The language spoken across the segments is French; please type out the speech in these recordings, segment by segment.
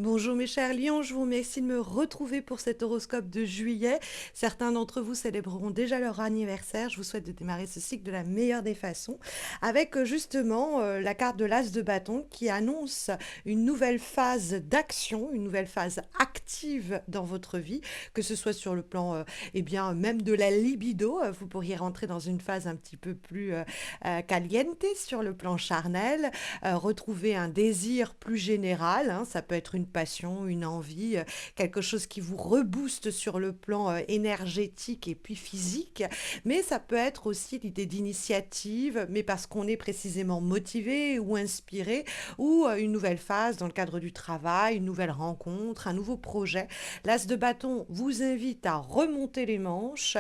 Bonjour mes chers lions, je vous remercie de me retrouver pour cet horoscope de juillet. Certains d'entre vous célébreront déjà leur anniversaire. Je vous souhaite de démarrer ce cycle de la meilleure des façons avec justement la carte de l'As de bâton qui annonce une nouvelle phase d'action, une nouvelle phase active dans votre vie, que ce soit sur le plan eh bien même de la libido. Vous pourriez rentrer dans une phase un petit peu plus caliente sur le plan charnel, retrouver un désir plus général, hein, ça peut être une passion, une envie, quelque chose qui vous rebooste sur le plan énergétique et puis physique, mais ça peut être aussi l'idée d'initiative, mais parce qu'on est précisément motivé ou inspiré, ou une nouvelle phase dans le cadre du travail, une nouvelle rencontre, un nouveau projet. L'As de bâton vous invite à remonter les manches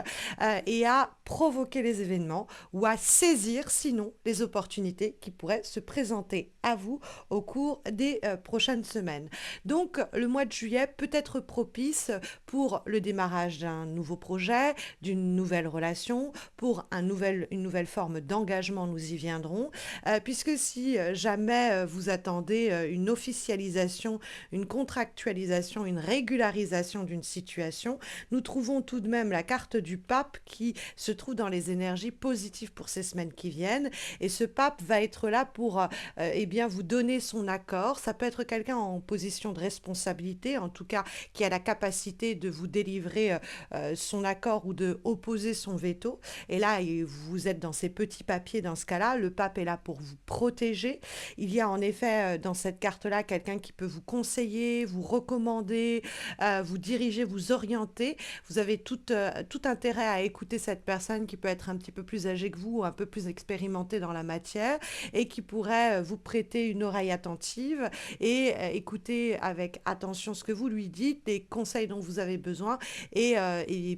et à provoquer les événements ou à saisir sinon les opportunités qui pourraient se présenter à vous au cours des prochaines semaines. Donc le mois de juillet peut être propice pour le démarrage d'un nouveau projet, d'une nouvelle relation, pour une nouvelle forme d'engagement, nous y viendrons, puisque si jamais vous attendez une officialisation, une contractualisation, une régularisation d'une situation, nous trouvons tout de même la carte du pape qui se trouve dans les énergies positives pour ces semaines qui viennent. Et ce pape va être là pour eh bien, vous donner son accord. Ça peut être quelqu'un en position de responsabilité, en tout cas qui a la capacité de vous délivrer son accord ou de opposer son veto. Et là, vous êtes dans ces petits papiers dans ce cas-là. Le pape est là pour vous protéger. Il y a en effet dans cette carte-là quelqu'un qui peut vous conseiller, vous recommander, vous diriger, vous orienter. Vous avez tout intérêt à écouter cette personne qui peut être un petit peu plus âgée que vous, un peu plus expérimentée dans la matière et qui pourrait vous prêter une oreille attentive et écouter avec attention ce que vous lui dites, les conseils dont vous avez besoin et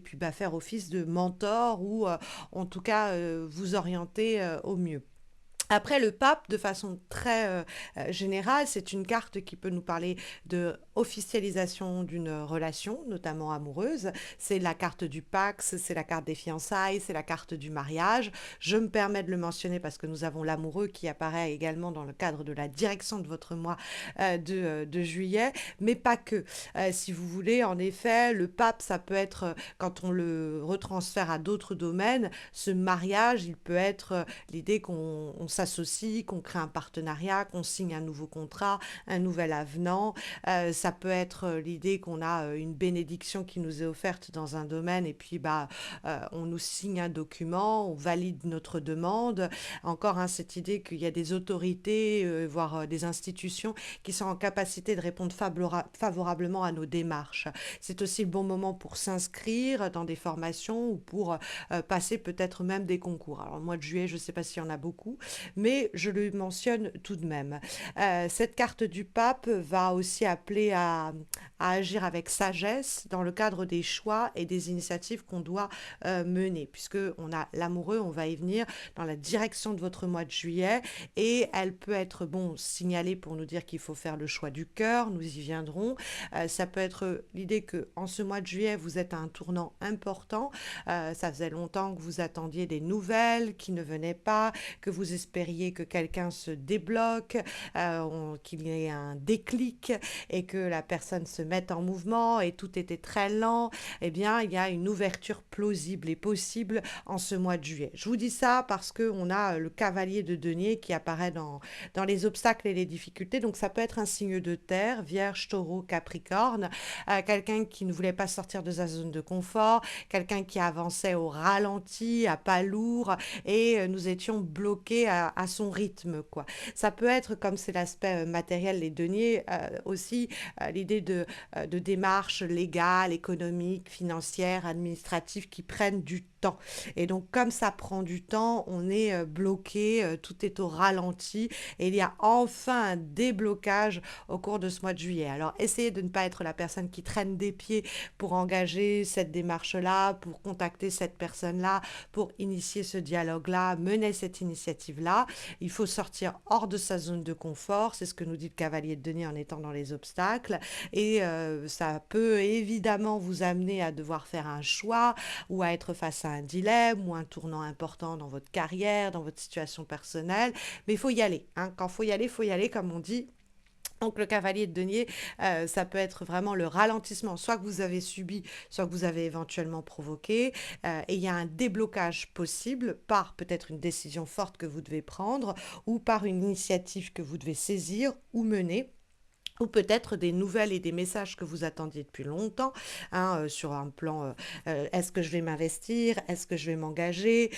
puis faire office de mentor ou en tout cas vous orienter au mieux. Après, le pape, de façon très générale, c'est une carte qui peut nous parler de officialisation d'une relation, notamment amoureuse. C'est la carte du Pax, c'est la carte des fiançailles, c'est la carte du mariage. Je me permets de le mentionner parce que nous avons l'amoureux qui apparaît également dans le cadre de la direction de votre mois de juillet, mais pas que. Si vous voulez, en effet, le pape, ça peut être, quand on le retransfère à d'autres domaines, ce mariage, il peut être l'idée qu'on s'associe, qu'on crée un partenariat, qu'on signe un nouveau contrat, un nouvel avenant. Ça peut être l'idée qu'on a une bénédiction qui nous est offerte dans un domaine et puis on nous signe un document, on valide notre demande. Encore hein, cette idée qu'il y a des autorités, voire des institutions qui sont en capacité de répondre favorablement à nos démarches. C'est aussi le bon moment pour s'inscrire dans des formations ou pour passer peut-être même des concours. Alors le mois de juillet, je ne sais pas s'il y en a beaucoup, mais je le mentionne tout de même. Cette carte du pape va aussi appeler à agir avec sagesse dans le cadre des choix et des initiatives qu'on doit mener, puisque on a l'amoureux, on va y venir, dans la direction de votre mois de juillet, et elle peut être bon signalée pour nous dire qu'il faut faire le choix du cœur, nous y viendrons. Ça peut être l'idée que en ce mois de juillet, vous êtes à un tournant important. Ça faisait longtemps que vous attendiez des nouvelles qui ne venaient pas, que vous espériez que quelqu'un se débloque, qu'il y ait un déclic et que la personne se mette en mouvement et tout était très lent. Eh bien, il y a une ouverture plausible et possible en ce mois de juillet. Je vous dis ça parce qu'on a le cavalier de denier qui apparaît dans les obstacles et les difficultés. Donc, ça peut être un signe de terre, vierge, taureau, capricorne, quelqu'un qui ne voulait pas sortir de sa zone de confort, quelqu'un qui avançait au ralenti, à pas lourd, et nous étions bloqués à son rythme, quoi. Ça peut être, comme c'est l'aspect matériel, les deniers, aussi l'idée de démarches légales, économiques, financières, administratives qui prennent du temps. Et donc, comme ça prend du temps, on est bloqué, tout est au ralenti, et il y a enfin un déblocage au cours de ce mois de juillet. Alors, essayez de ne pas être la personne qui traîne des pieds pour engager cette démarche-là, pour contacter cette personne-là, pour initier ce dialogue-là, mener cette initiative-là. Il faut sortir hors de sa zone de confort, c'est ce que nous dit le cavalier de denier en étant dans les obstacles, et ça peut évidemment vous amener à devoir faire un choix ou à être face à un dilemme ou un tournant important dans votre carrière, dans votre situation personnelle, mais il faut y aller. Hein. Quand il faut y aller, comme on dit, Donc le cavalier de denier, ça peut être vraiment le ralentissement, soit que vous avez subi, soit que vous avez éventuellement provoqué, et il y a un déblocage possible par peut-être une décision forte que vous devez prendre ou par une initiative que vous devez saisir ou mener ou peut-être des nouvelles et des messages que vous attendiez depuis longtemps, hein, sur un plan, est-ce que je vais m'investir? Est-ce que je vais m'engager?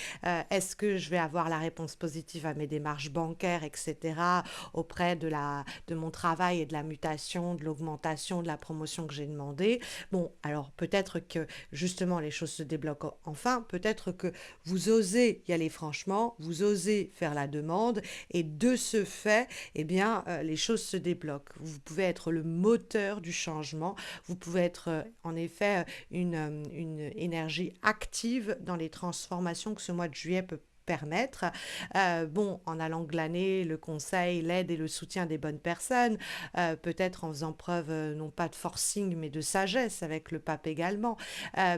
Est-ce que je vais avoir la réponse positive à mes démarches bancaires, etc., auprès de mon travail et de la mutation, de l'augmentation, de la promotion que j'ai demandé? Bon, alors peut-être que justement les choses se débloquent enfin, peut-être que vous osez y aller franchement, vous osez faire la demande et de ce fait, eh bien, les choses se débloquent. Vous pouvez être le moteur du changement. Vous pouvez être, en effet, une énergie active dans les transformations que ce mois de juillet peut permettre. Bon, en allant glaner le conseil, l'aide et le soutien des bonnes personnes, peut-être en faisant preuve non pas de forcing mais de sagesse avec le pape également,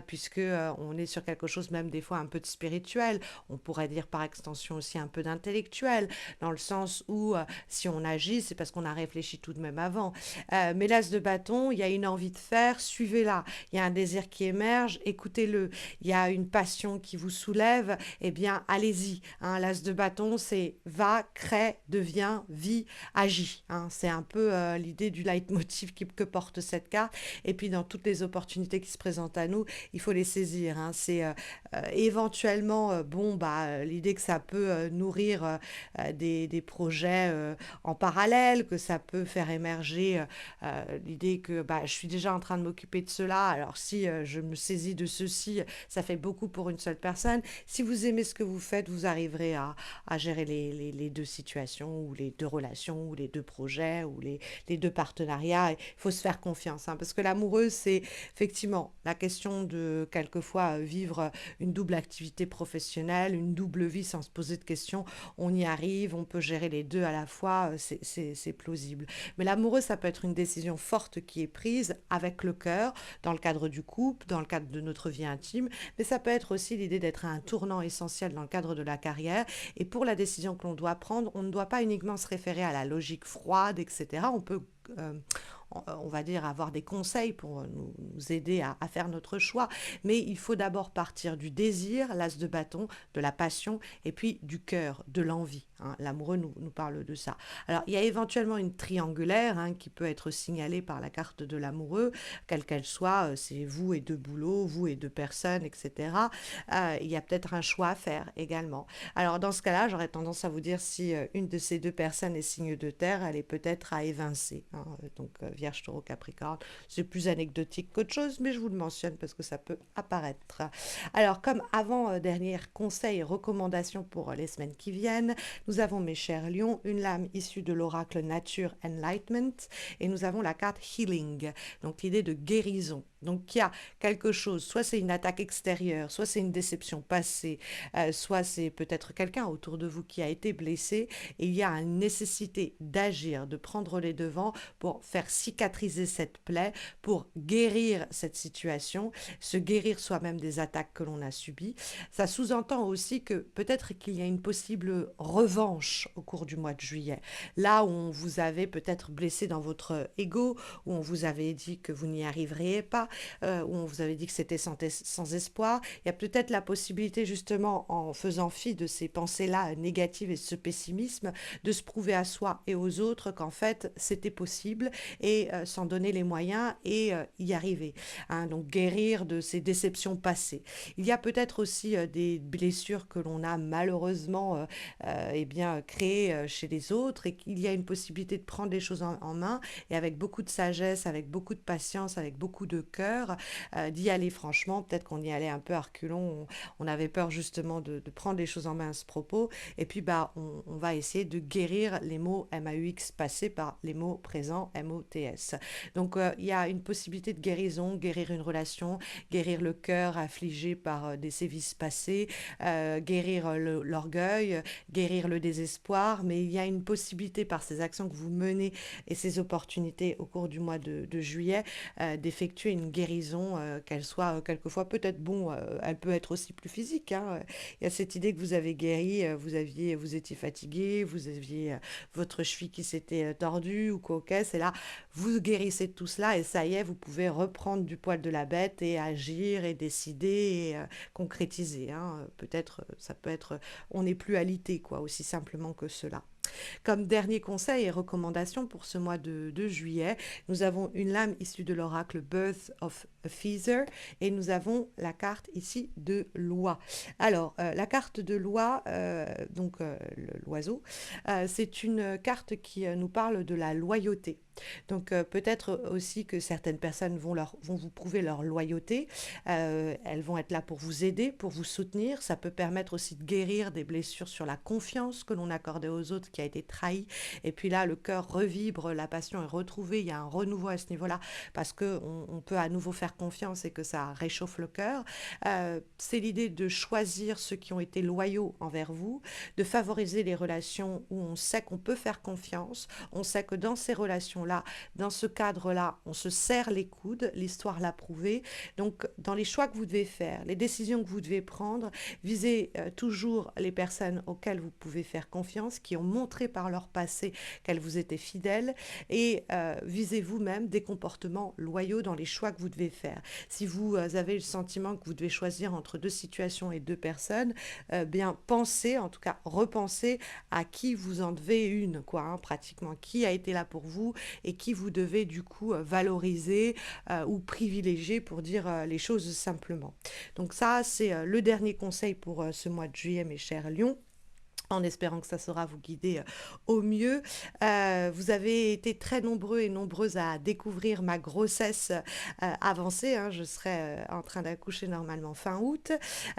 puisque on est sur quelque chose même des fois un peu de spirituel. On pourrait dire par extension aussi un peu d'intellectuel, dans le sens où si on agit, c'est parce qu'on a réfléchi tout de même avant. Mais l'as de bâton, il y a une envie de faire, suivez-la. Il y a un désir qui émerge, écoutez-le. Il y a une passion qui vous soulève, eh bien, allez-y. Hein. L'as de bâton, c'est va, crée, devient, vit, agit. Hein. C'est un peu l'idée du leitmotiv que porte cette carte. Et puis, dans toutes les opportunités qui se présentent à nous, il faut les saisir. Hein. C'est éventuellement, bon, bah, l'idée que ça peut nourrir des projets en parallèle, que ça peut faire émerger l'idée que bah, je suis déjà en train de m'occuper de cela, alors si je me saisis de ceci, ça fait beaucoup pour une seule personne. Si vous aimez ce que vous faites, vous arriverez à gérer les deux situations, ou les deux relations, ou les deux projets, ou les deux partenariats. Il faut se faire confiance, hein, parce que l'amoureux, c'est effectivement la question de quelquefois vivre une double activité professionnelle, une double vie sans se poser de questions. On y arrive, on peut gérer les deux à la fois, c'est plausible. Mais l'amoureux, ça peut être une décision forte qui est prise avec le cœur, dans le cadre du couple, dans le cadre de notre vie intime, mais ça peut être aussi l'idée d'être à un tournant essentiel dans le cadre de la carrière. Et pour la décision que l'on doit prendre, on ne doit pas uniquement se référer à la logique froide, etc. On peut euh, on va dire, avoir des conseils pour nous aider à faire notre choix. Mais il faut d'abord partir du désir, l'as de bâton, de la passion, et puis du cœur, de l'envie. Hein. L'amoureux nous parle de ça. Alors, il y a éventuellement une triangulaire hein, qui peut être signalée par la carte de l'amoureux, quelle qu'elle soit, c'est vous et deux boulots, vous et deux personnes, etc. Il y a peut-être un choix à faire également. Alors, dans ce cas-là, j'aurais tendance à vous dire si une de ces deux personnes est signe de terre, elle est peut-être à évincer. Hein. Donc, Vierge, Taureau, Capricorne, c'est plus anecdotique qu'autre chose, mais je vous le mentionne parce que ça peut apparaître. Alors, comme avant-dernier conseil et recommandation pour les semaines qui viennent, nous avons, mes chers lions, une lame issue de l'oracle Nature Enlightenment et nous avons la carte Healing, donc l'idée de guérison. Donc il y a quelque chose, soit c'est une attaque extérieure, soit c'est une déception passée, soit c'est peut-être quelqu'un autour de vous qui a été blessé et il y a une nécessité d'agir, de prendre les devants pour faire cicatriser cette plaie, pour guérir cette situation, se guérir soi-même des attaques que l'on a subies. Ça sous-entend aussi que peut-être qu'il y a une possible revanche au cours du mois de juillet. Là où on vous avait peut-être blessé dans votre ego, où on vous avait dit que vous n'y arriveriez pas, où on vous avait dit que c'était sans espoir, il y a peut-être la possibilité justement en faisant fi de ces pensées-là négatives et de ce pessimisme, de se prouver à soi et aux autres qu'en fait c'était possible et s'en donner les moyens et y arriver. Hein, donc guérir de ces déceptions passées. Il y a peut-être aussi des blessures que l'on a malheureusement eh bien, créées chez les autres et qu'il y a une possibilité de prendre les choses en main et avec beaucoup de sagesse, avec beaucoup de patience, avec beaucoup de cœur, d'y aller franchement. Peut-être qu'on y allait un peu à reculons, on avait peur justement de prendre les choses en main à ce propos. Et puis bah, on va essayer de guérir les mots MAUX passés par les mots présents MOTS. Donc il y a une possibilité de guérison, guérir une relation, guérir le cœur affligé par des sévices passés, guérir l'orgueil, guérir le désespoir, mais il y a une possibilité par ces actions que vous menez et ces opportunités au cours du mois de juillet d'effectuer une guérison, qu'elle soit quelquefois peut-être bon, elle peut être aussi plus physique, hein. Il y a cette idée que vous avez guéri, vous étiez fatigué, vous aviez votre cheville qui s'était tordue ou quoi, ok, c'est là, vous guérissez de tout cela et ça y est, vous pouvez reprendre du poil de la bête et agir et décider et concrétiser, hein. Peut-être, ça peut être, on n'est plus alité, quoi, aussi simplement que cela. Comme dernier conseil et recommandation pour ce mois de juillet, nous avons une lame issue de l'oracle Birth of a Feather et nous avons la carte ici de loi. Alors, la carte de loi, l'oiseau, c'est une carte qui nous parle de la loyauté. Donc peut-être aussi que certaines personnes vont vous prouver leur loyauté. Elles vont être là pour vous aider, pour vous soutenir. Ça peut permettre aussi de guérir des blessures sur la confiance que l'on accordait aux autres qui a été trahie. Et puis là, le cœur revibre, la passion est retrouvée. Il y a un renouveau à ce niveau-là parce qu'on peut à nouveau faire confiance et que ça réchauffe le cœur. C'est l'idée de choisir ceux qui ont été loyaux envers vous, de favoriser les relations où on sait qu'on peut faire confiance. On sait que dans ces relations-là, dans ce cadre-là, on se serre les coudes, l'histoire l'a prouvé. Donc, dans les choix que vous devez faire, les décisions que vous devez prendre, visez toujours les personnes auxquelles vous pouvez faire confiance, qui ont montré par leur passé qu'elles vous étaient fidèles, et visez vous-même des comportements loyaux dans les choix que vous devez faire. Si vous avez le sentiment que vous devez choisir entre deux situations et deux personnes, bien pensez, en tout cas repensez à qui vous en devez une, quoi, hein, pratiquement, qui a été là pour vous et qui vous devez du coup valoriser ou privilégier pour dire les choses simplement. Donc ça, c'est le dernier conseil pour ce mois de juillet, mes chers lions, en espérant que ça saura vous guider au mieux. Vous avez été très nombreux et nombreuses à découvrir ma grossesse avancée, hein. Je serai en train d'accoucher normalement fin août.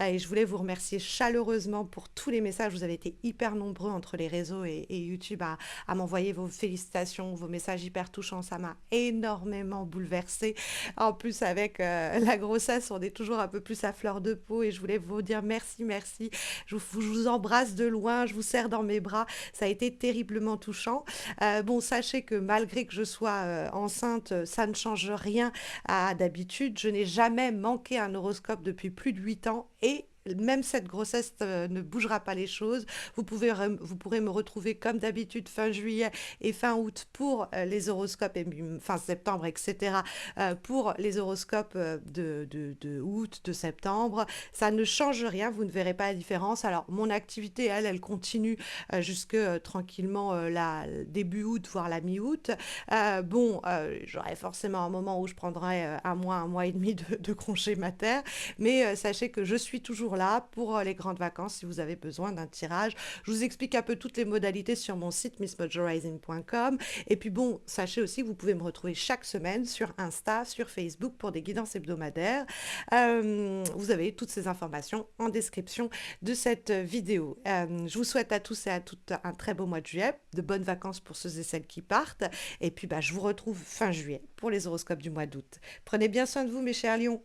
Et je voulais vous remercier chaleureusement pour tous les messages. Vous avez été hyper nombreux entre les réseaux et YouTube à m'envoyer vos félicitations, vos messages hyper touchants. Ça m'a énormément bouleversée. En plus, avec la grossesse, on est toujours un peu plus à fleur de peau. Et je voulais vous dire merci, merci. Je vous embrasse de loin, je vous serre dans mes bras. Ça a été terriblement touchant. Bon, sachez que malgré que je sois enceinte, ça ne change rien à d'habitude. Je n'ai jamais manqué un horoscope depuis plus de 8 ans et même cette grossesse ne bougera pas les choses. Vous pourrez me retrouver comme d'habitude fin juillet et fin août pour les horoscopes, et fin septembre, etc. Pour les horoscopes de août, de septembre. Ça ne change rien, vous ne verrez pas la différence. Alors, mon activité, elle continue jusque tranquillement début août, voire la mi-août. J'aurai forcément un moment où je prendrai un mois et demi de congé mater, mais sachez que je suis toujours là pour les grandes vacances si vous avez besoin d'un tirage. Je vous explique un peu toutes les modalités sur mon site missmojorising.com. Et puis bon, sachez aussi que vous pouvez me retrouver chaque semaine sur Insta, sur Facebook pour des guidances hebdomadaires. Vous avez toutes ces informations en description de cette vidéo. Je vous souhaite à tous et à toutes un très beau mois de juillet, de bonnes vacances pour ceux et celles qui partent. Et puis je vous retrouve fin juillet pour les horoscopes du mois d'août. Prenez bien soin de vous, mes chers lions.